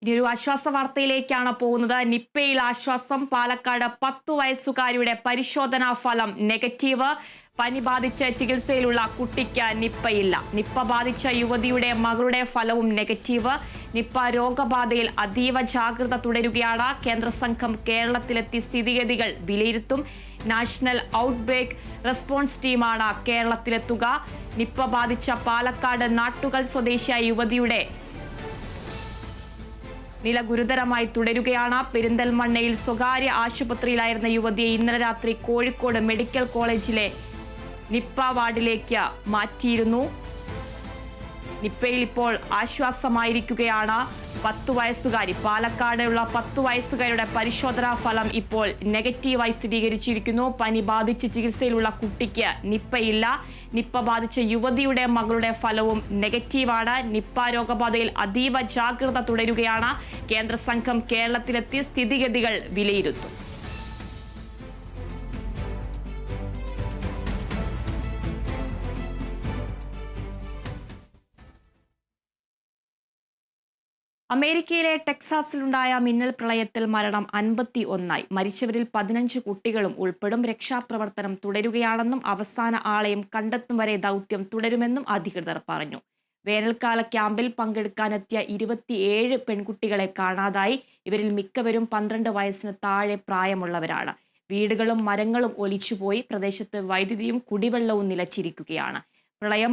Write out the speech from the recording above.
ഇനിയൊരു ആശ്വാസ വാർത്തയിലേക്കാണ് പോകുന്നത്. നിപ്പയിൽ ആശ്വാസം. പാലക്കാട് 10 വയസ്സുകാരിയുടെ പരിശോധനാ ഫലം നെഗറ്റീവ്. പനി ബാധിച്ച് ചികിത്സയിലുള്ള കുട്ടിക്ക് നിപ്പയില്ല. നിപ്പ ബാധിച്ച യുവതിയുടെ മകളുടെ ഫലവും നെഗറ്റീവ്. നിപ്പ രോഗബാധയിൽ അതീവ ജാഗ്രത തുടരുകയാണ്. കേന്ദ്ര സംഘം കേരളത്തിലെത്തി സ്ഥിതിഗതികൾ വിലയിരുത്തും. നാഷണൽ ഔട്ട്ബ്രേക്ക് റെസ്പോൺസ് ടീമാണ് കേരളത്തിലെത്തുക. നിപ്പ ബാധിച്ച പാലക്കാട് നാട്ടുകൽ സ്വദേശിയായ യുവതിയുടെ നില ഗുരുതരമായി തുടരുകയാണ്. പെരിന്തൽമണ്ണയിൽ സ്വകാര്യ ആശുപത്രിയിലായിരുന്ന യുവതിയെ ഇന്നലെ രാത്രി കോഴിക്കോട് മെഡിക്കൽ കോളേജിലെ നിപ്പ വാർഡിലേക്ക് മാറ്റിയിരുന്നു. നിപ്പയിൽ ഇപ്പോൾ ആശ്വാസമായിരിക്കുകയാണ് 10 വയസ്സുകാരി. പാലക്കാടുള്ള 10 വയസ്സുകാരിയുടെ പരിശോധനാ ഫലം ഇപ്പോൾ നെഗറ്റീവായി സ്ഥിരീകരിച്ചിരിക്കുന്നു. പനി ബാധിച്ച് ചികിത്സയിലുള്ള കുട്ടിക്ക് നിപ്പയില്ല. നിപ്പ ബാധിച്ച യുവതിയുടെ മകളുടെ ഫലവും നെഗറ്റീവാണ്. നിപ്പ രോഗബാധയിൽ അതീവ ജാഗ്രത തുടരുകയാണ്. കേന്ദ്ര സംഘം കേരളത്തിലെത്തി സ്ഥിതിഗതികൾ വിലയിരുത്തും. അമേരിക്കയിലെ ടെക്സാസിലുണ്ടായ മിന്നൽ പ്രളയത്തിൽ മരണം 51. മരിച്ചവരിൽ 15 കുട്ടികളും ഉൾപ്പെടും. രക്ഷാപ്രവർത്തനം തുടരുകയാണെന്നും അവസാന ആളെയും കണ്ടെത്തും വരെ ദൗത്യം തുടരുമെന്നും അധികൃതർ പറഞ്ഞു. വേനൽക്കാല ക്യാമ്പിൽ പങ്കെടുക്കാനെത്തിയ 27 പെൺകുട്ടികളെ കാണാതായി. ഇവരിൽ മിക്കവരും 12 വയസ്സിന് താഴെ പ്രായമുള്ളവരാണ്. വീടുകളും മരങ്ങളും ഒലിച്ചുപോയി. പ്രദേശത്ത് വൈദ്യുതിയും കുടിവെള്ളവും നിലച്ചിരിക്കുകയാണ്. പ്രളയം